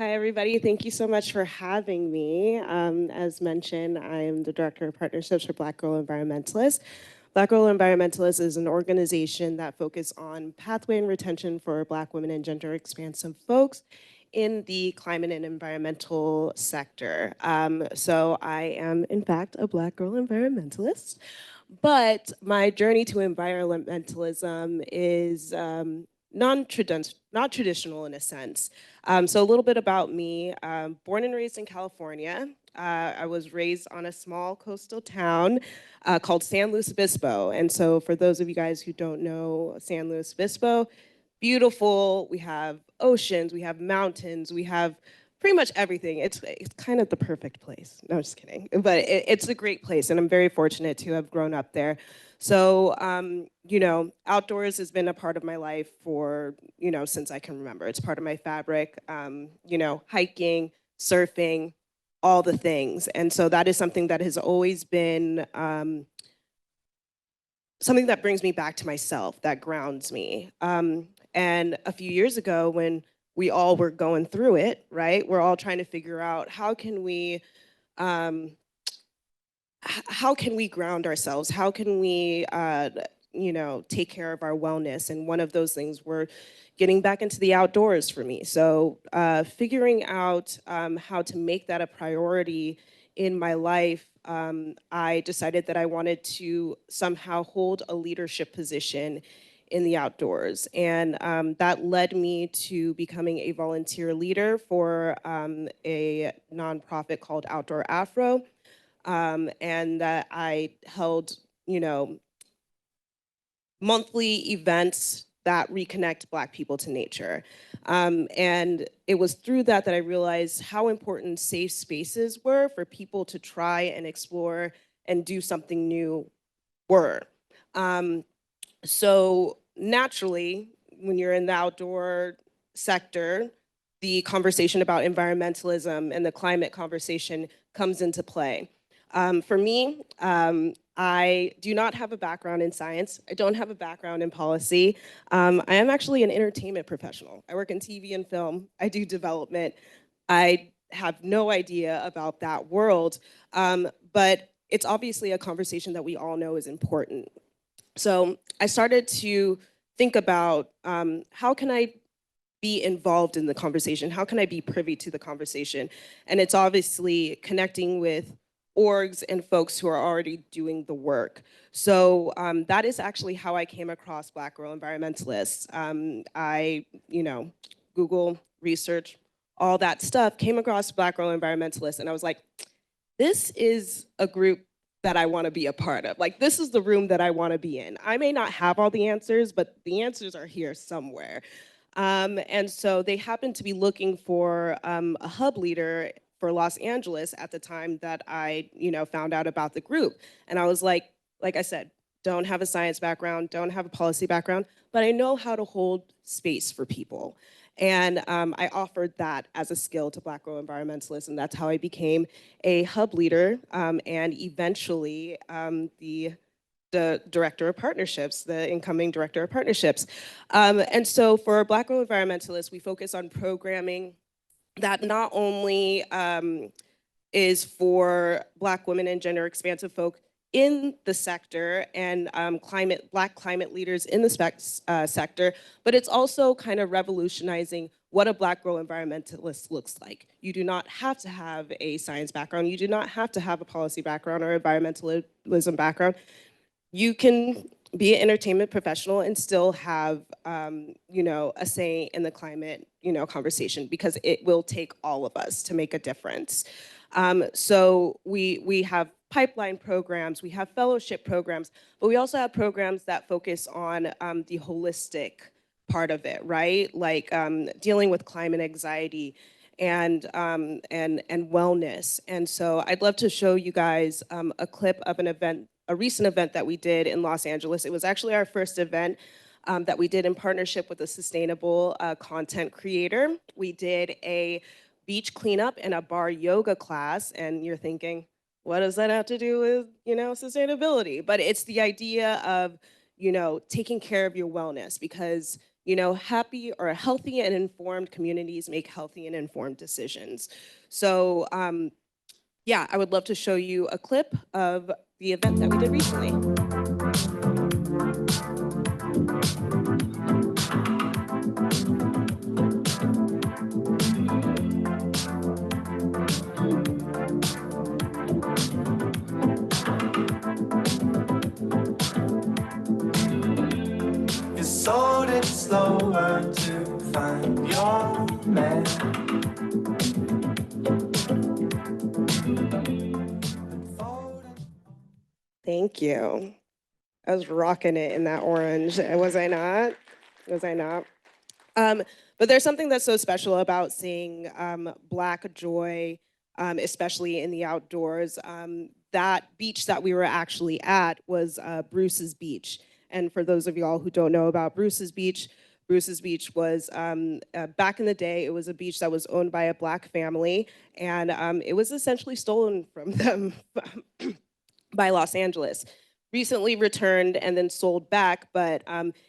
Hi, everybody. Thank you so much for having me. As mentioned, I am the Director of Partnerships for Black Girl Environmentalist. Black Girl Environmentalist is an organization that focuses on pathway and retention for Black women and gender expansive folks in the climate and environmental sector. So I am, in fact, a Black Girl Environmentalist. But my journey to environmentalism is not traditional in a sense. So a little bit about me. Born and raised in California. I was raised on a small coastal town called San Luis Obispo. And so for those of you guys who don't know San Luis Obispo, beautiful. We have oceans, we have mountains, we have pretty much everything. It's kind of the perfect place. No, I'm just kidding. But it's a great place, and I'm very fortunate to have grown up there. So, outdoors has been a part of my life for, since I can remember. It's part of my fabric, hiking, surfing, all the things. And so that is something that has always been something that brings me back to myself, that grounds me. And a few years ago, when we all were going through it, right? We're all trying to figure out how can we ground ourselves? How can we, take care of our wellness? And one of those things were getting back into the outdoors for me. So figuring out how to make that a priority in my life, I decided that I wanted to somehow hold a leadership position in the outdoors. And that led me to becoming a volunteer leader for a nonprofit called Outdoor Afro. And that I held, monthly events that reconnect Black people to nature. And it was through that I realized how important safe spaces were for people to try and explore and do something new were. So naturally, when you're in the outdoor sector, the conversation about environmentalism and the climate conversation comes into play. For me, I do not have a background in science. I don't have a background in policy. I am actually an entertainment professional. I work in TV and film. I do development. I have no idea about that world, but it's obviously a conversation that we all know is important. So I started to think about how can I be involved in the conversation? How can I be privy to the conversation? And it's obviously connecting with orgs and folks who are already doing the work. So that is actually how I came across Black Girl Environmentalists. I, Google, research, all that stuff, came across Black Girl Environmentalists, and I was like, this is a group that I want to be a part of. Like, this is the room that I want to be in. I may not have all the answers, but the answers are here somewhere. And so they happened to be looking for a hub leader for Los Angeles at the time that I, found out about the group. And I was like I said, don't have a science background, don't have a policy background, but I know how to hold space for people. And I offered that as a skill to Black Girl Environmentalists, and that's how I became a hub leader and eventually the director of partnerships, the incoming director of partnerships. And so for Black Girl Environmentalists, we focus on programming that not only is for Black women and gender expansive folk in the sector and Black climate leaders in the sector, but it's also kind of revolutionizing what a Black girl environmentalist looks like. You do not have to have a science background. You do not have to have a policy background or environmentalism background. You can be an entertainment professional and still have, a say in the climate, conversation, because it will take all of us to make a difference. So we have pipeline programs, we have fellowship programs, but we also have programs that focus on the holistic part of it, right? Like dealing with climate anxiety and wellness. And so I'd love to show you guys a clip of a recent event that we did in Los Angeles. It was actually our first event that we did in partnership with a sustainable content creator. We did a beach cleanup and a bar yoga class, and you're thinking, what does that have to do with, sustainability? But it's the idea of, taking care of your wellness, because You know, happy or healthy and informed communities make healthy and informed decisions. So yeah, I would love to show you a clip of the event that we did recently. You sold it slower to find your man. Thank you. I was rocking it in that orange. Was I not? Was I not? But there's something that's so special about seeing Black joy, especially in the outdoors. That beach that we were actually at was Bruce's Beach. And for those of y'all who don't know about Bruce's Beach was, back in the day, it was a beach that was owned by a Black family, and it was essentially stolen from them by Los Angeles. Recently returned and then sold back, but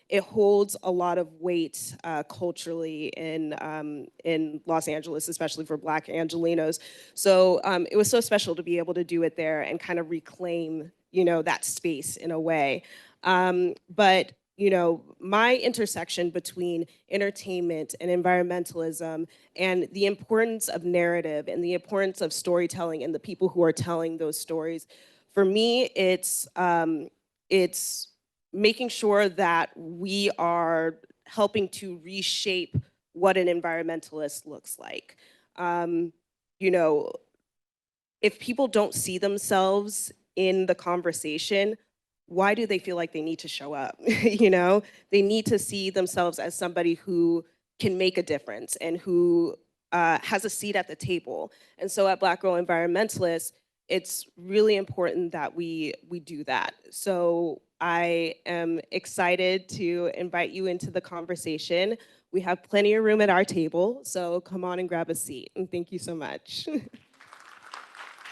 it holds a lot of weight culturally in Los Angeles, especially for Black Angelinos. So it was so special to be able to do it there and kind of reclaim, you know, that space in a way. But you know, my intersection between entertainment and environmentalism and the importance of narrative and the importance of storytelling and the people who are telling those stories, for me, it's making sure that we are helping to reshape what an environmentalist looks like. You know, if people don't see themselves in the conversation, why do they feel like they need to show up? You know, they need to see themselves as somebody who can make a difference and who has a seat at the table. And so at Black Girl Environmentalist, it's really important that we do that. So I am excited to invite you into the conversation. We have plenty of room at our table, so come on and grab a seat. And thank you so much.